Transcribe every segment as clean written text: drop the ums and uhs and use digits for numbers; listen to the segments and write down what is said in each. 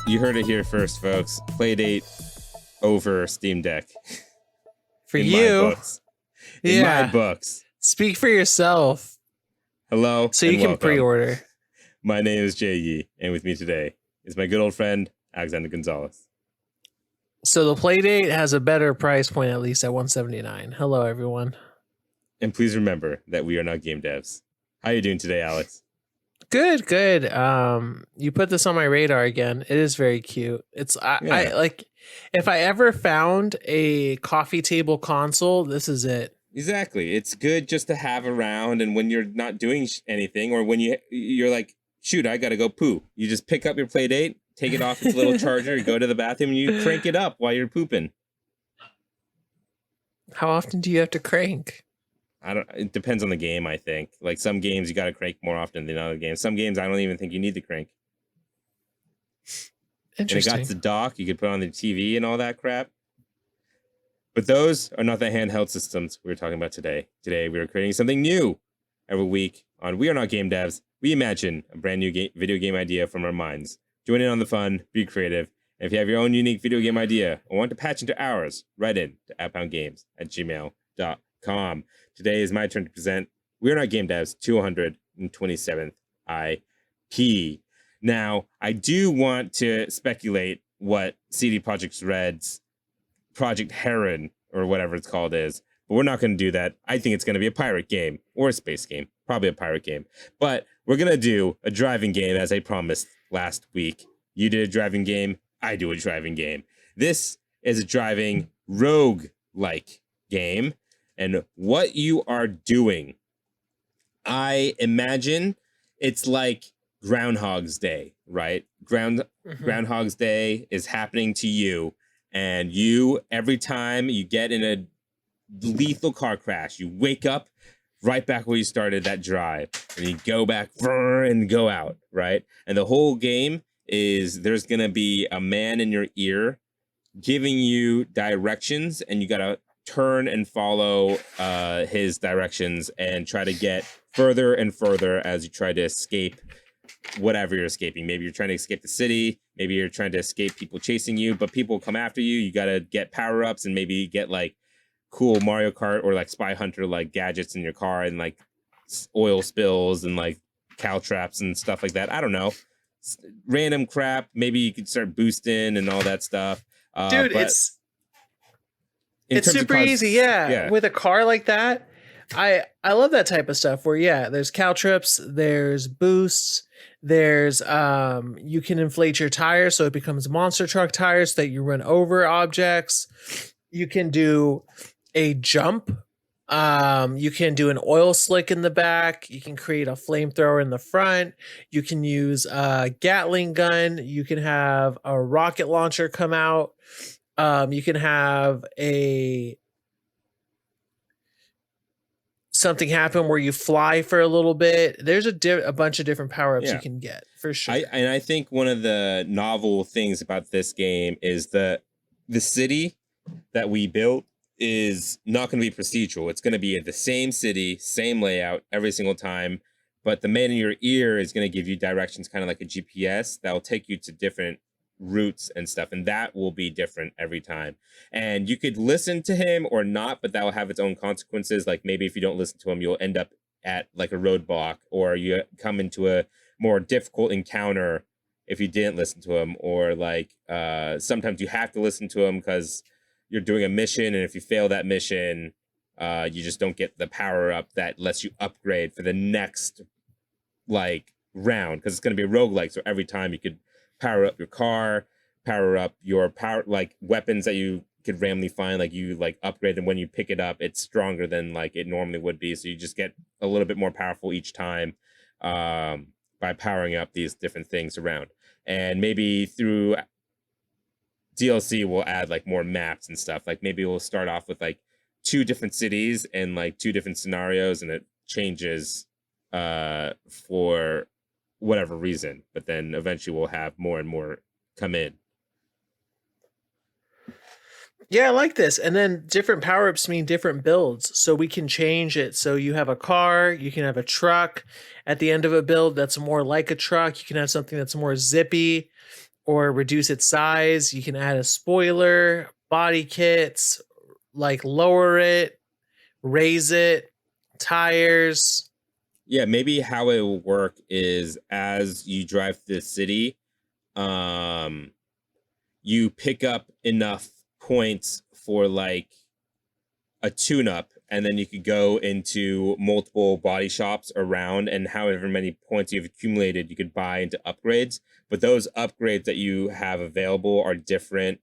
You heard it here first, folks. Playdate over Steam Deck. For in you. my books. In my books. Speak for yourself. Hello. So you can welcome. pre-order. My name is Jay Yee, and with me today is my good old friend, Alexander Gonzalez. So the Playdate has a better price point, at least at $179. Hello, everyone. And please remember that we are not game devs. How are you doing today, Alex? Good. You put this on my radar again. It is very cute. I like, if I ever found a coffee table console, this is it. Exactly. It's good just to have around, and when you're not doing anything, or when you're like, shoot, I gotta go poo. You just pick up your Playdate, take it off its little charger, you go to the bathroom, and you crank it up while you're pooping. How often do you have to crank? It depends on the game, I think. Like some games you got to crank more often than other games. Some games I don't even think you need to crank. Interesting. And it got the dock, you could put on the TV and all that crap. But those are not the handheld systems we were talking about today. Today we are creating something new every week on We Are Not Game Devs. We imagine a brand new video game idea from our minds. Join in on the fun, be creative. And if you have your own unique video game idea or want to patch into ours, write in to outboundgames@gmail.com. Today is my turn to present We're Not Game Devs 227th IP. Now, I do want to speculate what CD Projekt Red's Project Heron, or whatever it's called, is. But we're not going to do that. I think it's going to be a pirate game or a space game. Probably a pirate game. But we're going to do a driving game, as I promised last week. You did a driving game. I do a driving game. This is a driving rogue-like game. And what you are doing, I imagine it's like Groundhog's Day, right? Groundhog's Day is happening to you, and you, every time you get in a lethal car crash, you wake up right back where you started that drive, and you go back and go out, right? And the whole game is there's going to be a man in your ear giving you directions, and you got to turn and follow his directions and try to get further and further as you try to escape whatever you're escaping. Maybe you're trying to escape the city. Maybe you're trying to escape people chasing you, but people come after you. You got to get power-ups and maybe get like cool Mario Kart or like Spy Hunter like gadgets in your car, and like oil spills and like cow traps and stuff like that. I don't know. Random crap. Maybe you could start boosting and all that stuff. Dude, it's super easy, yeah. With a car like that, I love that type of stuff where, there's cow trips, there's boosts, there's you can inflate your tires so it becomes monster truck tires so that you run over objects. You can do a jump. You can do an oil slick in the back. You can create a flamethrower in the front. You can use a Gatling gun. You can have a rocket launcher come out. You can have something happen where you fly for a little bit. There's a bunch of different power-ups you can get, for sure. I think one of the novel things about this game is the city that we built is not going to be procedural. It's going to be the same city, same layout every single time, but the man in your ear is going to give you directions, kind of like a GPS, that will take you to different routes and stuff, and that will be different every time. And you could listen to him or not, but that will have its own consequences. Like maybe if you don't listen to him, you'll end up at like a roadblock, or you come into a more difficult encounter if you didn't listen to him, or like sometimes you have to listen to him because you're doing a mission, and if you fail that mission, you just don't get the power up that lets you upgrade for the next like round, because it's going to be a roguelike. So every time you could power up your car, power up your like weapons that you could randomly find, like you like upgrade, and when you pick it up, it's stronger than like it normally would be. So you just get a little bit more powerful each time by powering up these different things around. And maybe through DLC we'll add like more maps and stuff. Like maybe we'll start off with like 2 different cities and like 2 different scenarios, and it changes for whatever reason, but then eventually we'll have more and more come in. Yeah, I like this. And then different power-ups mean different builds, so we can change it. So you have a car, you can have a truck at the end of a build that's more like a truck. You can have something that's more zippy. or reduce its size. You can add a spoiler, body kits, like lower it, raise it, tires. Yeah, maybe how it will work is as you drive through the city, um, you pick up enough points for like a tune-up, and then you could go into multiple body shops around, and however many points you've accumulated, you could buy into upgrades. But those upgrades that you have available are different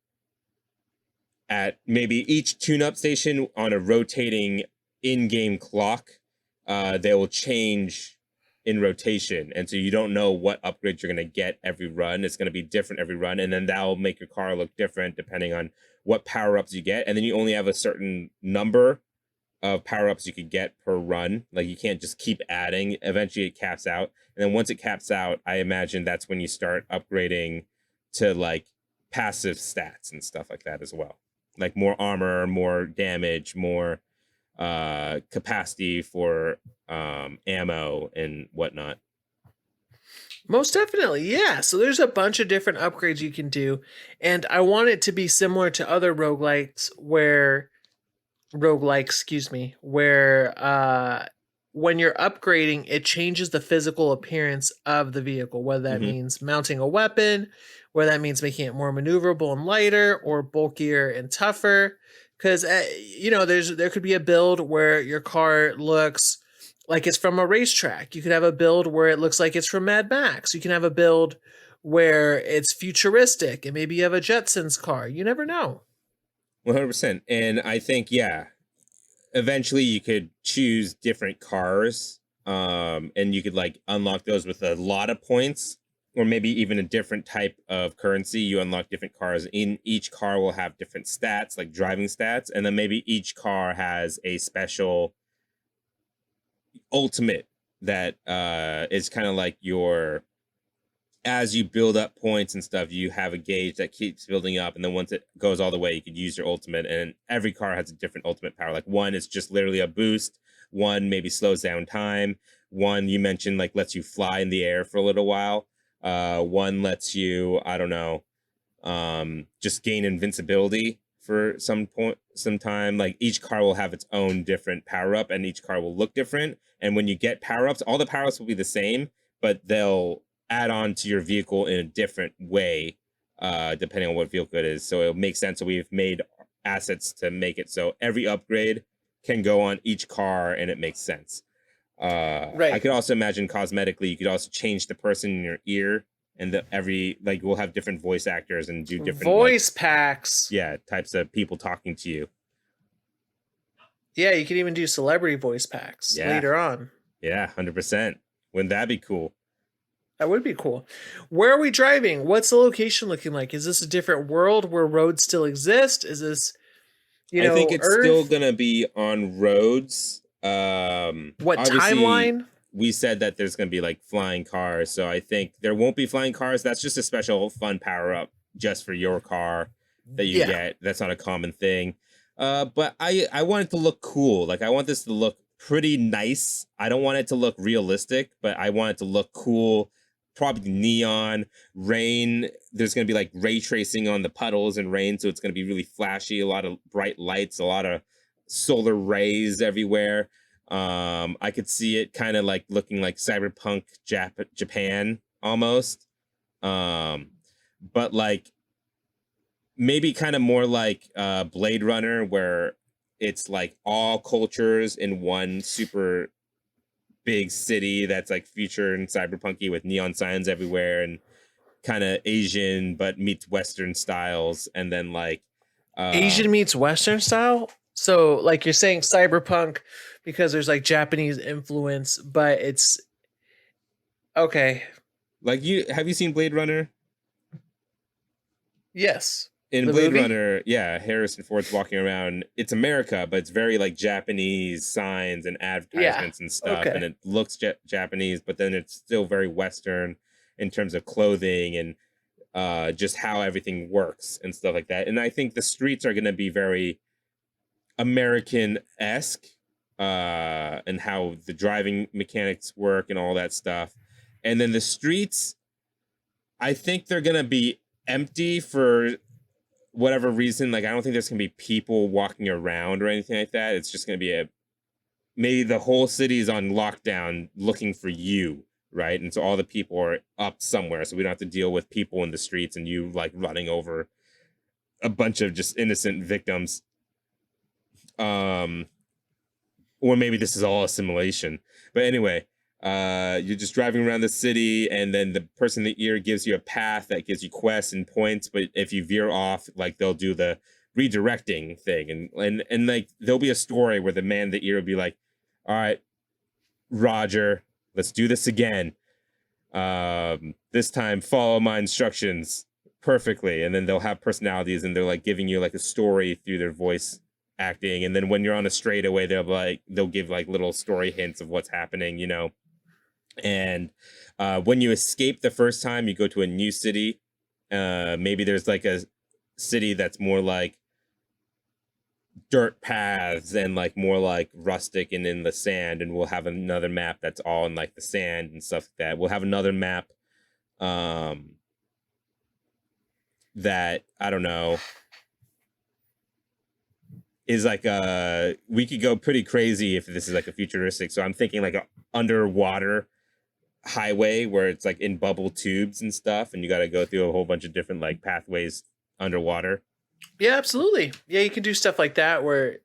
at maybe each tune-up station on a rotating in-game clock. They will change in rotation, and so you don't know what upgrades you're going to get every run. It's going to be different every run, and then that'll make your car look different depending on what power-ups you get. And then you only have a certain number of power-ups you could get per run. Like, you can't just keep adding. Eventually it caps out, and then once it caps out, I imagine that's when you start upgrading to like passive stats and stuff like that as well, like more armor, more damage, more capacity for ammo and whatnot. Most definitely, yeah. So there's a bunch of different upgrades you can do, and I want it to be similar to other roguelikes, excuse me, where when you're upgrading, it changes the physical appearance of the vehicle, whether that means mounting a weapon, whether that means making it more maneuverable and lighter, or bulkier and tougher. Because there could be a build where your car looks like it's from a racetrack. You could have a build where it looks like it's from Mad Max. You can have a build where it's futuristic, and maybe you have a Jetsons car. You never know. 100%. And I think, yeah, eventually you could choose different cars, and you could like unlock those with a lot of points, or maybe even a different type of currency. You unlock different cars. In each car will have different stats, like driving stats, and then maybe each car has a special ultimate that is kind of like your, as you build up points and stuff, you have a gauge that keeps building up, and then once it goes all the way, you could use your ultimate. And every car has a different ultimate power. Like, one is just literally a boost, one maybe slows down time, one you mentioned like lets you fly in the air for a little while, one lets you, I don't know, just gain invincibility for some time. Like, each car will have its own different power up, and each car will look different. And when you get power ups, all the power ups will be the same, but they'll add on to your vehicle in a different way, depending on what vehicle it is. So it'll make sense. So we've made assets to make it so every upgrade can go on each car, and it makes sense. Right. I could also imagine cosmetically, you could also change the person in your ear, and we'll have different voice actors and do different voice packs. Yeah, types of people talking to you. Yeah, you could even do celebrity voice packs later on. Yeah, 100%. Wouldn't that be cool? That would be cool. Where are we driving? What's the location looking like? Is this a different world where roads still exist? Is this, I think it's Earth? Still gonna be on roads. What timeline? We said that there's gonna be like flying cars, so I think there won't be flying cars. That's just a special fun power up just for your car that you get. That's not a common thing. But I want it to look cool. Like, I want this to look pretty nice. I don't want it to look realistic, but I want it to look cool. Probably neon, rain. There's going to be like ray tracing on the puddles and rain, so it's going to be really flashy. A lot of bright lights, a lot of solar rays everywhere. I could see it kind of like looking like cyberpunk Japan almost. But like maybe kind of more like Blade Runner, where it's like all cultures in one super big city that's like future and cyberpunky with neon signs everywhere, and kind of Asian but meets Western styles. And then like Asian meets Western style. So like you're saying cyberpunk because there's like Japanese influence, but it's okay. Like, have you seen Blade Runner? Yes. In Blade Runner, yeah, Harrison Ford's walking around. It's America, but it's very like Japanese signs and advertisements and stuff. Okay. And it looks Japanese, but then it's still very Western in terms of clothing and just how everything works and stuff like that. And I think the streets are going to be very American-esque, and how the driving mechanics work and all that stuff. And then the streets, I think they're going to be empty for whatever reason. Like I don't think there's gonna be people walking around or anything like that. It's just gonna be maybe the whole city is on lockdown looking for you, right? And so all the people are up somewhere, so we don't have to deal with people in the streets and you like running over a bunch of just innocent victims. Or maybe this is all a simulation. But anyway, you're just driving around the city, and then the person in the ear gives you a path that gives you quests and points. But if you veer off, like they'll do the redirecting thing, and like there'll be a story where the man in the ear will be like, "All right, Roger, let's do this again. This time, follow my instructions perfectly." And then they'll have personalities, and they're like giving you like a story through their voice acting. And then when you're on a straightaway, they'll give like little story hints of what's happening, you know. And when you escape the first time, you go to a new city. Maybe there's like a city that's more like dirt paths and like more like rustic and in the sand, and we'll have another map that's all in like the sand and stuff like that. We'll have another map that I don't know is like we could go pretty crazy if this is like a futuristic. So I'm thinking like a underwater highway where it's like in bubble tubes and stuff, and you got to go through a whole bunch of different like pathways underwater. Yeah, absolutely. Yeah, you can do stuff like that where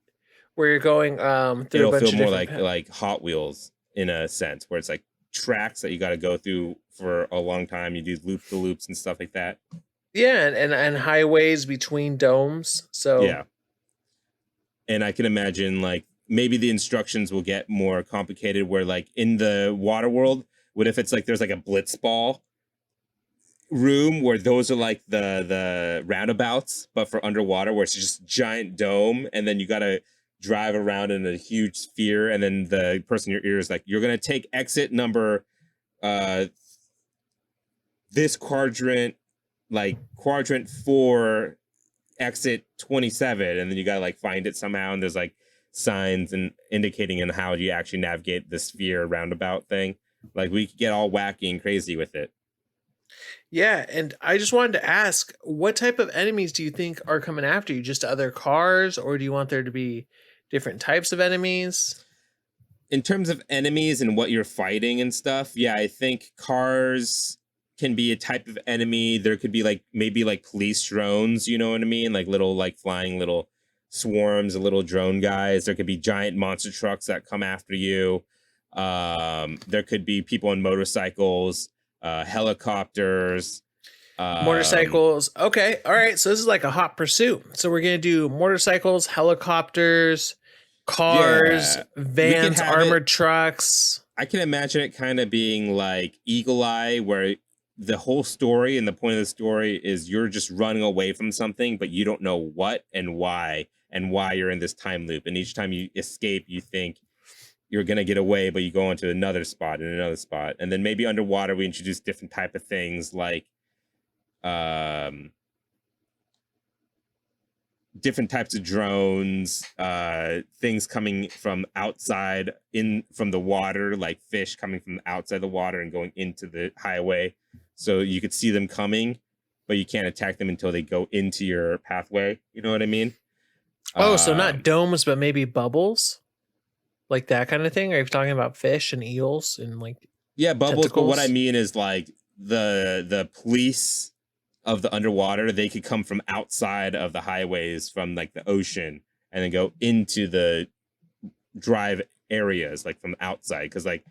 you're going through It'll a bunch feel of more different like Hot Wheels in a sense, where it's like tracks that you got to go through for a long time. You do loop the loops and stuff like that. Yeah, and highways between domes. So Yeah. And I can imagine like maybe the instructions will get more complicated where like in the water world, what if it's like there's like a blitz ball room where those are like the roundabouts, but for underwater where it's just giant dome, and then you gotta drive around in a huge sphere, and then the person in your ear is like, you're gonna take exit number this quadrant, like quadrant 4 exit 27, and then you gotta like find it somehow, and there's like signs and indicating on how you actually navigate the sphere roundabout thing. Like we could get all wacky and crazy with it. yeah, and I just wanted to ask, what type of enemies do you think are coming after you? Just other cars, or do you want there to be different types of enemies? In terms of enemies and what you're fighting and stuff, yeah, I think cars can be a type of enemy. There could be like maybe like police drones, you know what I mean? Like little like flying little swarms of little drone guys. There could be giant monster trucks that come after you. There could be people on motorcycles, helicopters, Motorcycles. Okay. All right. So this is like a hot pursuit. So we're going to do motorcycles, helicopters, cars, yeah, vans, armored trucks. I can imagine it kind of being like Eagle Eye, where the whole story and the point of the story is you're just running away from something, but you don't know what and why you're in this time loop. And each time you escape, you think you're going to get away, but you go into another spot and another spot. And then maybe underwater, we introduce different type of things like different types of drones, things coming from outside from the water, like fish coming from outside the water and going into the highway. So you could see them coming, but you can't attack them until they go into your pathway. You know what I mean? Oh, so not domes, but maybe bubbles, like that kind of thing. Are you talking about fish and eels and like? Yeah, bubbles. Tentacles? But what I mean is like the police of the underwater, they could come from outside of the highways, from like the ocean, and then go into the drive areas like from outside. Because like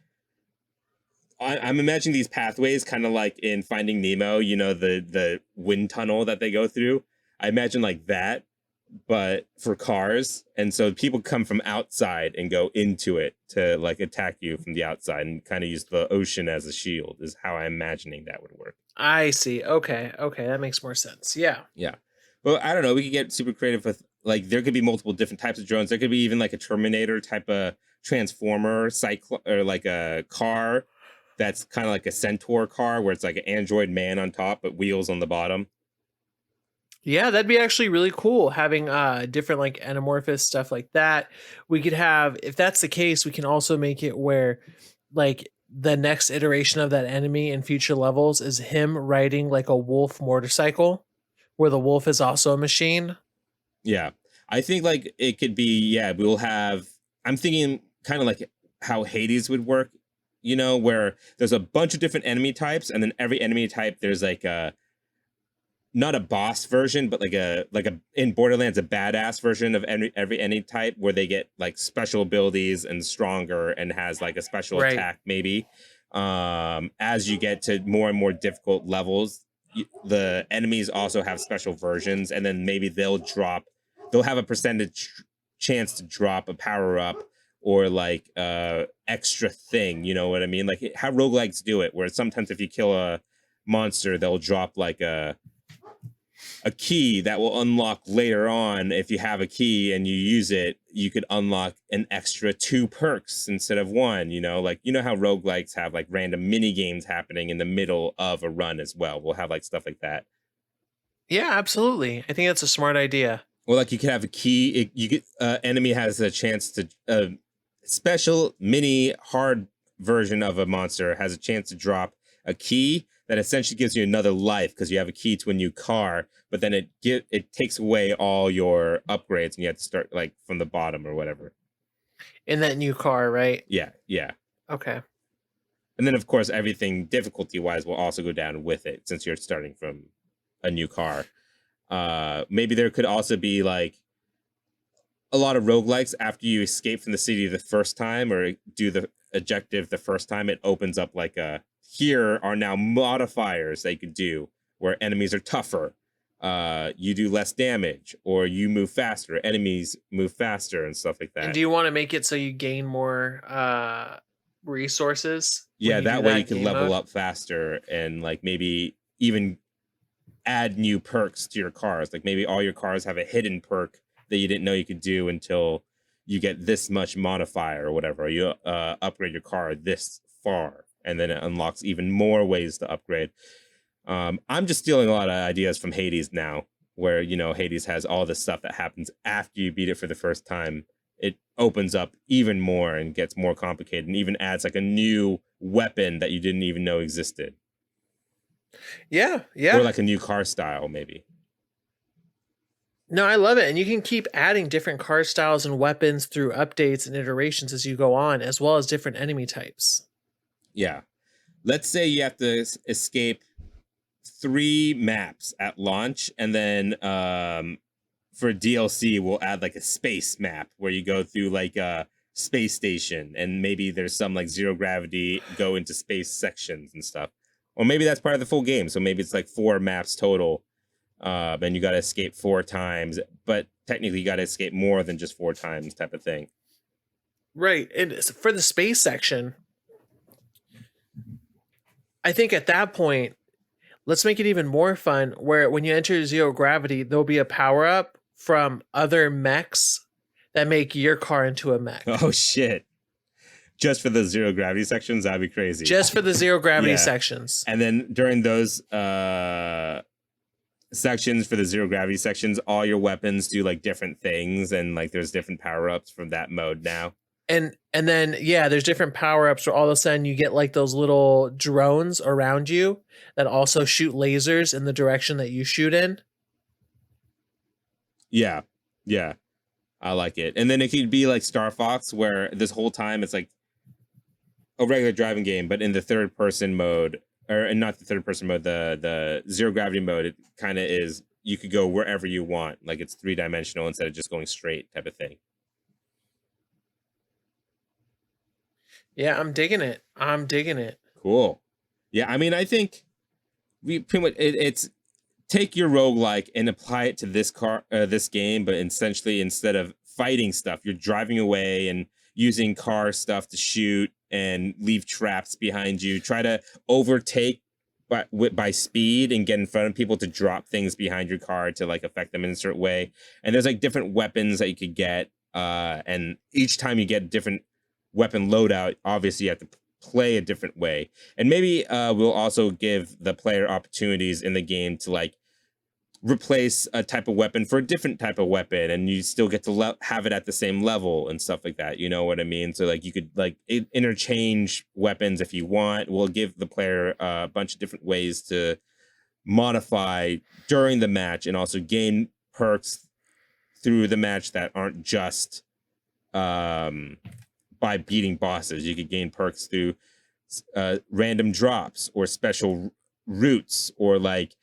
I'm imagining these pathways kind of like in Finding Nemo, you know, the wind tunnel that they go through. I imagine like that, but for cars. And so people come from outside and go into it to like attack you from the outside, and kind of use the ocean as a shield is how I'm imagining that would work. I see. Okay. That makes more sense. Yeah. Yeah. Well, I don't know. We could get super creative with like there could be multiple different types of drones. There could be even like a Terminator type of transformer or like a car that's kind of like a Centaur car where it's like an android man on top but wheels on the bottom. Yeah, that'd be actually really cool having different like anamorphous stuff like that. We could have, if that's the case, we can also make it where like the next iteration of that enemy in future levels is him riding like a wolf motorcycle, where the wolf is also a machine. Yeah. I think like it could be, yeah, we'll have, I'm thinking kind of like how Hades would work, you know, where there's a bunch of different enemy types, and then every enemy type there's like a not a boss version, but like a in Borderlands a badass version of every enemy type, where they get like special abilities and stronger and has like a special attack maybe. As you get to more and more difficult levels, the enemies also have special versions, and then maybe they'll have a percentage chance to drop a power up or like extra thing, you know what I mean? Like how roguelikes do it, where sometimes if you kill a monster, they'll drop like a key that will unlock later on. If you have a key and you use it, you could unlock an extra 2 perks instead of 1, you know? Like, you know how roguelikes have like random mini games happening in the middle of a run as well. We'll have like stuff like that. Yeah, absolutely. I think that's a smart idea. Or like you could have a key. You get enemy has a chance to special mini hard version of a monster has a chance to drop a key that essentially gives you another life because you have a key to a new car, but then it takes away all your upgrades and you have to start like from the bottom or whatever. In that new car, right? Yeah. Okay. And then of course everything difficulty wise will also go down with it since you're starting from a new car. Maybe there could also be like a lot of roguelikes after you escape from the city the first time or do the objective the first time, it opens up like here are now modifiers that you could do where enemies are tougher, you do less damage, or you move faster, enemies move faster and stuff like that. And do you want to make it so you gain more resources? Yeah, that way you can level up faster and like maybe even add new perks to your cars. Like maybe all your cars have a hidden perk that you didn't know you could do until you get this much modifier or whatever. You upgrade your car this far, and then it unlocks even more ways to upgrade. I'm just stealing a lot of ideas from Hades now, where, you know, Hades has all this stuff that happens after you beat it for the first time. It opens up even more and gets more complicated and even adds like a new weapon that you didn't even know existed. Yeah. Or like a new car style, maybe. No, I love it. And you can keep adding different car styles and weapons through updates and iterations as you go on, as well as different enemy types. Yeah. Let's say you have to escape 3 maps at launch, and then for DLC, we'll add like a space map where you go through like a space station, and maybe there's some like zero gravity go into space sections and stuff. Or maybe that's part of the full game. So maybe it's like 4 maps total. And you got to escape 4 times, but technically you got to escape more than just 4 times type of thing. Right. And for the space section, I think at that point, let's make it even more fun where when you enter zero gravity, there'll be a power up from other mechs that make your car into a mech. Oh, shit. Just for the zero gravity sections? That'd be crazy. Just for the zero gravity sections. And then during those sections, for the zero gravity sections, all your weapons do like different things, and like there's different power-ups from that mode now. And then there's different power-ups where all of a sudden you get like those little drones around you that also shoot lasers in the direction that you shoot in. Yeah. I like it. And then it could be like Star Fox, where this whole time it's like a regular driving game, but in the third person mode, or not the third person mode, the zero gravity mode, it kind of is, you could go wherever you want. Like it's 3-dimensional instead of just going straight type of thing. Yeah, I'm digging it. Cool. Yeah, I mean, I think we pretty much it's take your roguelike and apply it to this game, but essentially instead of fighting stuff, you're driving away and using car stuff to shoot and leave traps behind you. Try to overtake by speed and get in front of people to drop things behind your car to like affect them in a certain way. And there's like different weapons that you could get, and each time you get a different weapon loadout, obviously you have to play a different way. And maybe we'll also give the player opportunities in the game to like replace a type of weapon for a different type of weapon, and you still get to have it at the same level and stuff like that. You know what I mean? So like you could like interchange weapons if you want. We'll give the player a bunch of different ways to modify during the match, and also gain perks through the match that aren't just by beating bosses. You could gain perks through random drops or special routes, or like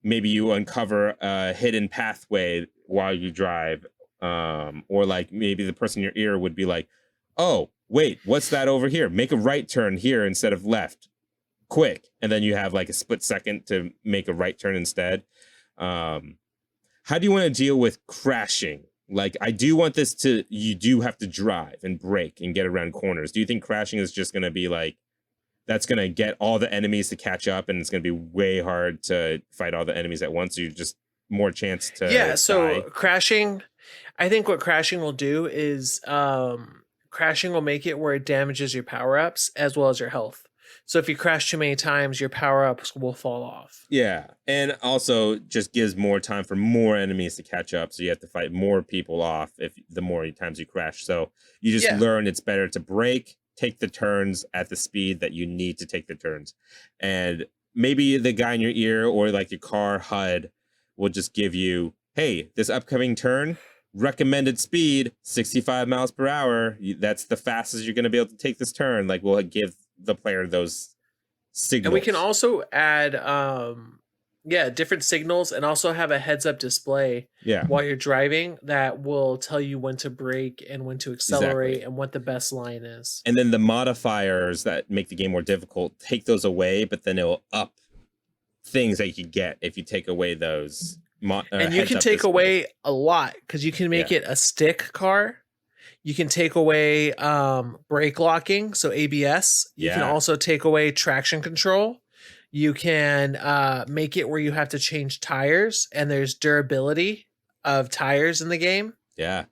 maybe you uncover a hidden pathway while you drive, or like maybe the person in your ear would be like, oh wait, what's that over here? Make a right turn here instead of left, quick. And then you have like a split second to make a right turn instead. How do you want to deal with crashing? Like, I do want this to, you do have to drive and brake and get around corners. Do you think crashing is just going to be like, that's going to get all the enemies to catch up, and it's going to be way hard to fight all the enemies at once? So you're just more chance to so die? Crashing, I think what crashing will do is crashing will make it where it damages your power-ups as well as your health. So if you crash too many times, your power-ups will fall off. Yeah, and also just gives more time for more enemies to catch up, so you have to fight more people off if the more times you crash. So you just learn it's better to brake, take the turns at the speed that you need to take the turns. And maybe the guy in your ear or like your car HUD will just give you, hey, this upcoming turn, recommended speed 65 miles per hour. That's the fastest you're going to be able to take this turn. Like, we'll give the player those signals. And we can also add different signals, and also have a heads up display while you're driving that will tell you when to brake and when to accelerate and what the best line is. And then the modifiers that make the game more difficult, take those away, but then it will up things that you can get if you take away those. And you can take away a lot, because you can make it a stick car. You can take away brake locking, so ABS. You can also take away traction control. You can make it where you have to change tires, and there's durability of tires in the game. Yeah.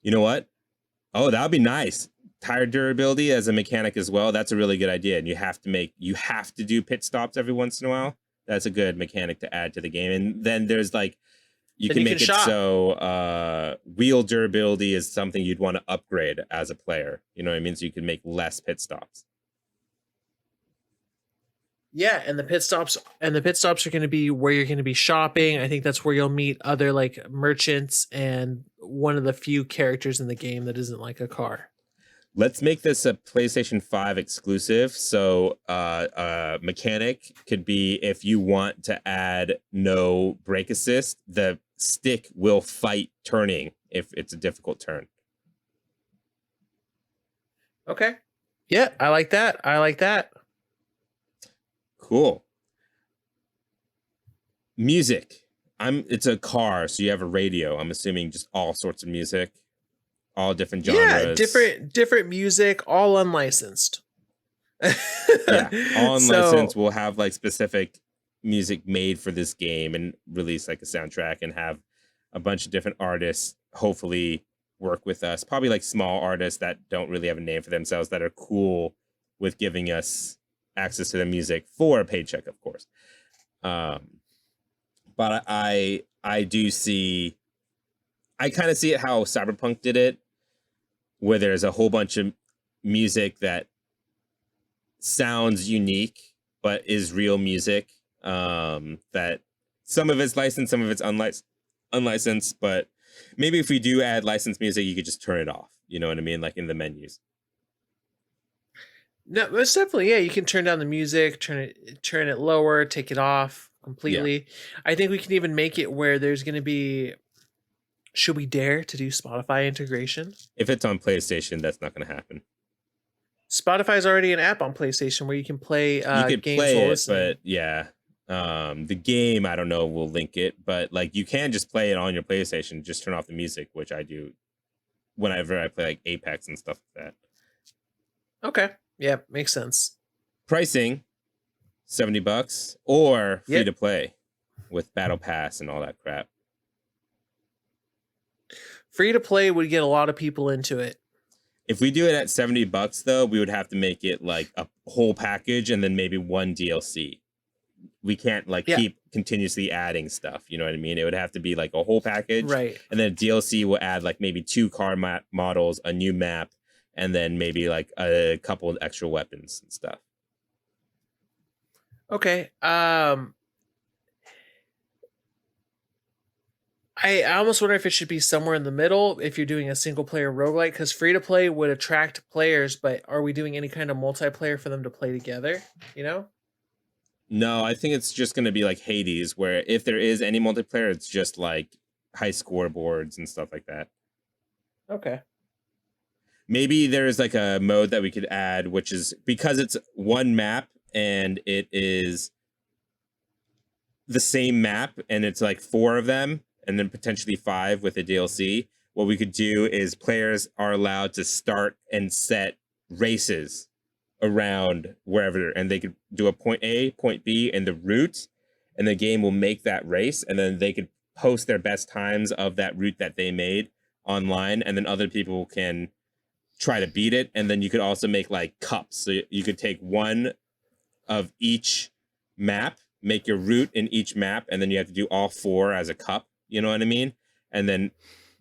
You know what? Oh, that would be nice. Tire durability as a mechanic as well. That's a really good idea. And you have to do pit stops every once in a while. That's a good mechanic to add to the game. And then there's like, you can make it so wheel durability is something you'd want to upgrade as a player. You know what I mean? So you can make less pit stops. Yeah, and the pit stops are going to be where you're going to be shopping. I think that's where you'll meet other like merchants and one of the few characters in the game that isn't like a car. Let's make this a PlayStation 5 exclusive. So mechanic could be, if you want to add no brake assist, the stick will fight turning if it's a difficult turn. Okay. Yeah, I like that. Cool. Music. It's a car, so you have a radio. I'm assuming just all sorts of music. All different genres. Yeah, different music, all unlicensed. All unlicensed. We'll have like specific music made for this game and release like a soundtrack, and have a bunch of different artists hopefully work with us. Probably like small artists that don't really have a name for themselves, that are cool with giving us access to the music for a paycheck, of course. But I do see, I kind of see it how Cyberpunk did it, where there's a whole bunch of music that sounds unique but is real music. That some of it's licensed, some of it's unlicensed. But maybe if we do add licensed music, you could just turn it off. You know what I mean? Like in the menus. No, most definitely. Yeah, you can turn down the music, turn it lower, take it off completely. Yeah. I think we can even make it where there's going to be. Should we dare to do Spotify integration? If it's on PlayStation, that's not going to happen. Spotify's already an app on PlayStation where you can play you could games. Play it, but yeah, the game, I don't know, we'll link it, but like you can just play it on your PlayStation. Just turn off the music, which I do whenever I play like Apex and stuff like that. Okay, yeah, makes sense. Pricing $70 or free to play with Battle Pass and all that crap. Free to play would get a lot of people into it. If we do it at $70 though, we would have to make it like a whole package and then maybe one DLC. we can't like keep continuously adding stuff. You know what I mean? It would have to be like a whole package, right? And then DLC will add like maybe 2 car models, a new map, and then maybe like a couple of extra weapons and stuff. Okay. I almost wonder if it should be somewhere in the middle if you're doing a single player roguelike, because free to play would attract players, but are we doing any kind of multiplayer for them to play together? You know? No, I think it's just going to be like Hades, where if there is any multiplayer, it's just like high scoreboards and stuff like that. Okay. Maybe there's like a mode that we could add, which is because it's one map and it is the same map and it's like 4 of them and then potentially 5 with a DLC. What we could do is players are allowed to start and set races around wherever, and they could do a point A, point B, and the route, and the game will make that race, and then they could post their best times of that route that they made online, and then other people can try to beat it. And then you could also make like cups, so you could take one of each map, make your route in each map, and then you have to do all 4 as a cup. You know what I mean? And then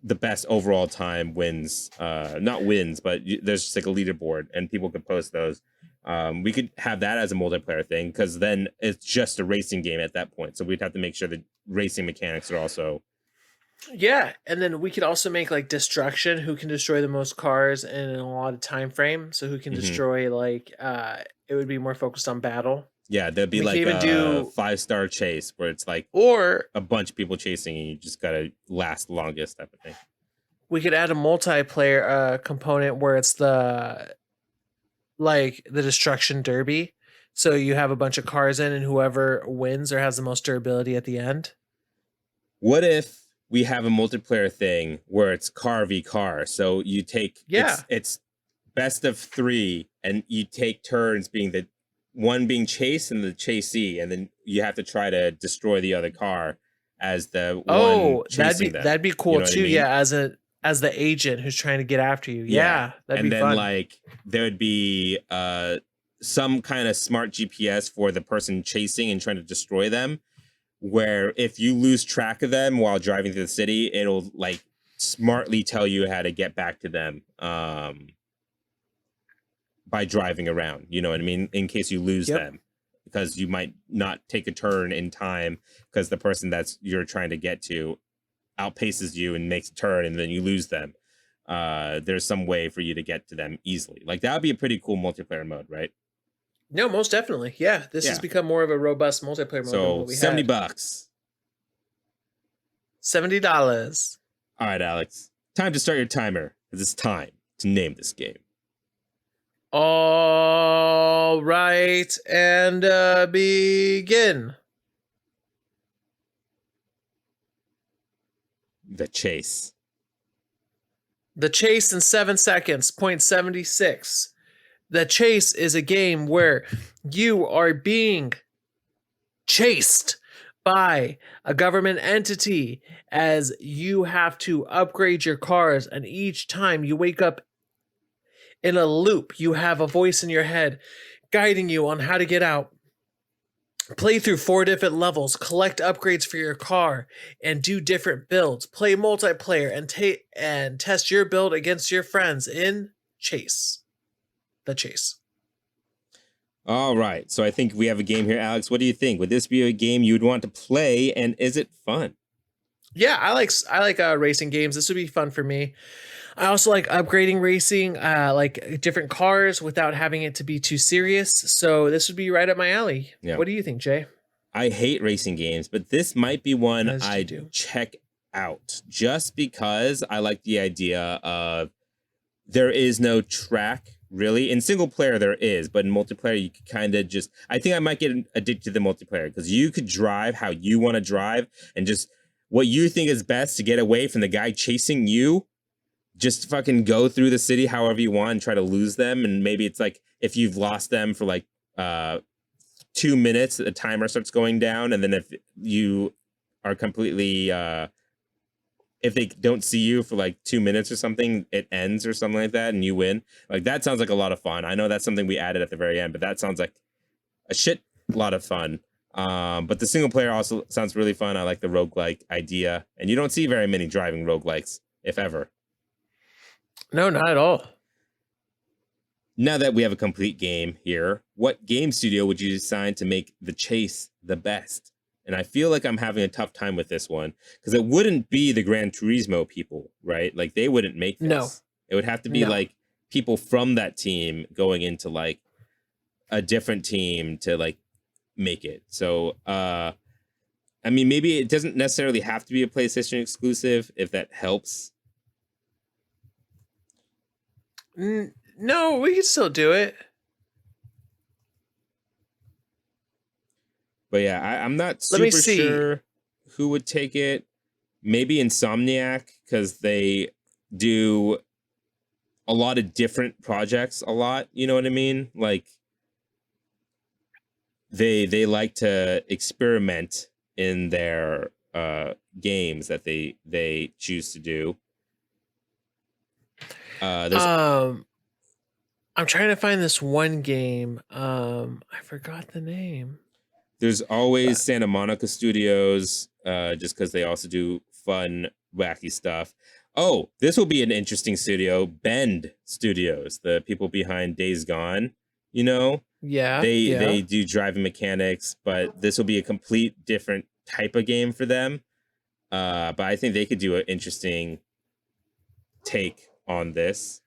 the best overall time wins. Not wins, but there's just like a leaderboard, and people could post those. We could have that as a multiplayer thing, because then it's just a racing game at that point. So we'd have to make sure the racing mechanics are also. Yeah, and then we could also make like destruction, who can destroy the most cars in a lot of time frame. So who can destroy like it would be more focused on battle. Yeah, there'd be like a 5-star chase where it's like or a bunch of people chasing and you just gotta last longest type of thing. We could add a multiplayer component where it's the destruction derby. So you have a bunch of cars in, and whoever wins or has the most durability at the end. What if we have a multiplayer thing where it's car v car? So you take it's best of 3, and you take turns being the one being chased and the chasee, and then you have to try to destroy the other car as the one chasing them. That'd be cool, you know too. I mean? Yeah, as the agent who's trying to get after you. Yeah, that'd be fun. And then like there would be some kind of smart GPS for the person chasing and trying to destroy them, where if you lose track of them while driving through the city, it'll like smartly tell you how to get back to them by driving around. You know what I mean? In case you lose them, because you might not take a turn in time because the person that's you're trying to get to outpaces you and makes a turn, and then you lose them. There's some way for you to get to them easily. Like that would be a pretty cool multiplayer mode, right? No, most definitely. Yeah, this has become more of a robust multiplayer mode. So than what we $70. $70. All right, Alex. Time to start your timer, because it's time to name this game. All right, and begin. The Chase. The Chase in 7 seconds, 0.76. The Chase is a game where you are being chased by a government entity as you have to upgrade your cars, and each time you wake up in a loop, you have a voice in your head guiding you on how to get out. Play through 4 different levels, collect upgrades for your car, and do different builds. Play multiplayer and test your build against your friends in Chase. The Chase. All right. So I think we have a game here, Alex. What do you think? Would this be a game you'd want to play, and is it fun? Yeah, I like racing games. This would be fun for me. I also like upgrading racing, like different cars without having it to be too serious. So this would be right up my alley. Yeah. What do you think, Jay? I hate racing games, but this might be one I'd check out just because I like the idea of there is no track, really. In single player, there is, but in multiplayer, you could kind of just... I think I might get addicted to the multiplayer because you could drive how you want to drive and just what you think is best to get away from the guy chasing you. Just fucking go through the city however you want and try to lose them. And maybe it's like if you've lost them for like 2 minutes, the timer starts going down. And then if you are completely, if they don't see you for like 2 minutes or something, it ends or something like that and you win. Like that sounds like a lot of fun. I know that's something we added at the very end, but that sounds like a shit lot of fun. But the single player also sounds really fun. I like the roguelike idea, and you don't see very many driving roguelikes, if ever. No, not at all. Now that we have a complete game here, what game studio would you assign to make The Chase the best? And I feel like I'm having a tough time with this one because it wouldn't be the Gran Turismo people, right? Like they wouldn't make this. No. It would have to be like people from that team going into like a different team to like make it. So, I mean, maybe it doesn't necessarily have to be a PlayStation exclusive if that helps. No, we can still do it. But yeah, I'm not super sure who would take it. Maybe Insomniac, because they do a lot of different projects a lot. You know what I mean? Like they like to experiment in their games that they choose to do. I'm trying to find this one game. I forgot the name. There's always Santa Monica Studios, just because they also do fun, wacky stuff. Oh, this will be an interesting studio. Bend Studios, the people behind Days Gone, you know? They do driving mechanics, but this will be a complete different type of game for them. But I think they could do an interesting take on this.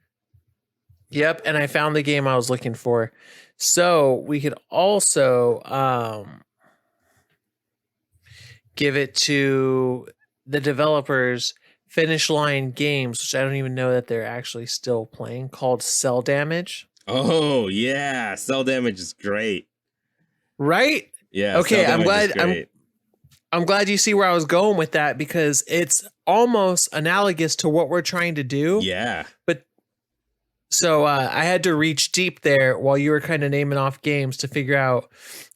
Yep, and I found the game I was looking for. So we could also give it to the developers Finish Line Games, which I don't even know that they're actually still playing, called Cell Damage. Oh yeah, Cell Damage is great. Right? Yeah. Okay, I'm glad you see where I was going with that because it's almost analogous to what we're trying to do. Yeah. But so I had to reach deep there while you were kind of naming off games to figure out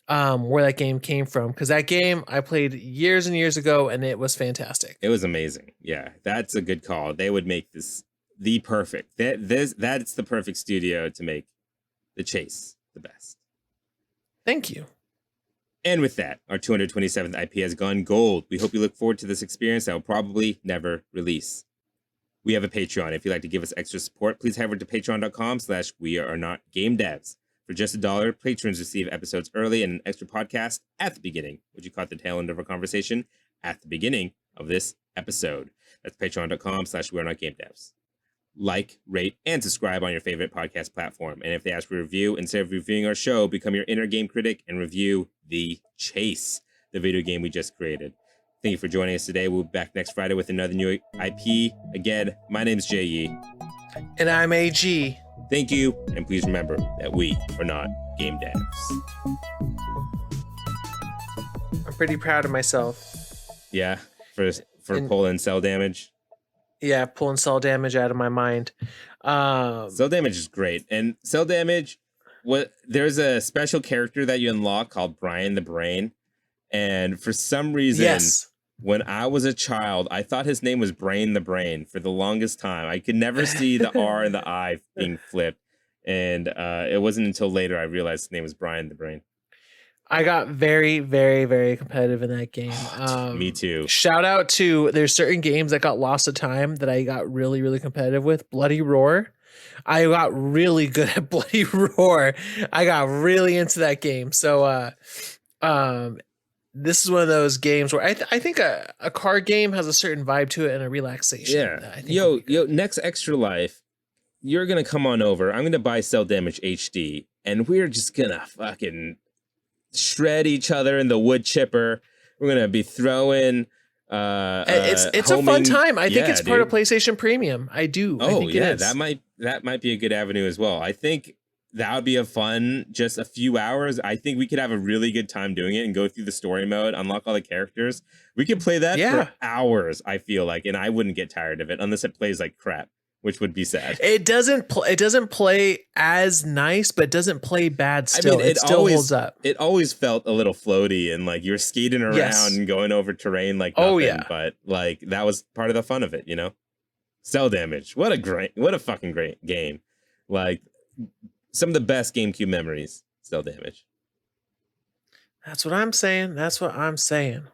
where that game came from. Because that game I played years and years ago, and it was fantastic. It was amazing. Yeah, that's a good call. They would make this the perfect. That's the perfect studio to make The Chase the best. Thank you. And with that, our 227th IP has gone gold. We hope you look forward to this experience that will probably never release. We have a Patreon. If you'd like to give us extra support, please head over to patreon.com/weareNotGameDevs. For just $1, patrons receive episodes early and an extra podcast at the beginning, which you caught the tail end of our conversation at the beginning of this episode. That's patreon.com/weareNotGameDevs. Like, rate, and subscribe on your favorite podcast platform. And if they ask for a review, instead of reviewing our show, become your inner game critic and review The Chase, the video game we just created. Thank you for joining us today. We'll be back next Friday with another new IP. Again, my name is J.E. And I'm AG. Thank you, and please remember that we are not game devs. I'm pretty proud of myself. Yeah, for pulling Cell Damage. Yeah, pulling Cell Damage out of my mind. Cell Damage is great, and Cell Damage, there's a special character that you unlock called Brian the Brain, and for some reason, when I was a child, I thought his name was Brain the Brain for the longest time. I could never see the R and the I being flipped, and it wasn't until later I realized his name was Brian the Brain. I got very, very, very competitive in that game. Me too. Shout out to, there's certain games that got lost of time that I got really, really competitive with. Bloody Roar. I got really good at Bloody Roar. I got really into that game. So this is one of those games where I think a card game has a certain vibe to it and a relaxation. Yeah. Yo, next Extra Life, you're going to come on over. I'm going to buy Cell Damage HD, and we're just going to fucking shred each other in the wood chipper. We're gonna be throwing it's a fun time. I think it's part of PlayStation Premium. I think it is. that might be a good avenue as well. I think that would be a fun, just a few hours. I think we could have a really good time doing it and go through the story mode, unlock all the characters. We could play that for hours, I feel like, and I wouldn't get tired of it unless it plays like crap, which would be sad. It doesn't play as nice, but it doesn't play bad still. I mean, it still holds up. It always felt a little floaty and like you're skating around and going over terrain like nothing, but like that was part of the fun of it, you know? Cell Damage. What a fucking great game. Like some of the best GameCube memories, Cell Damage. That's what I'm saying. That's what I'm saying.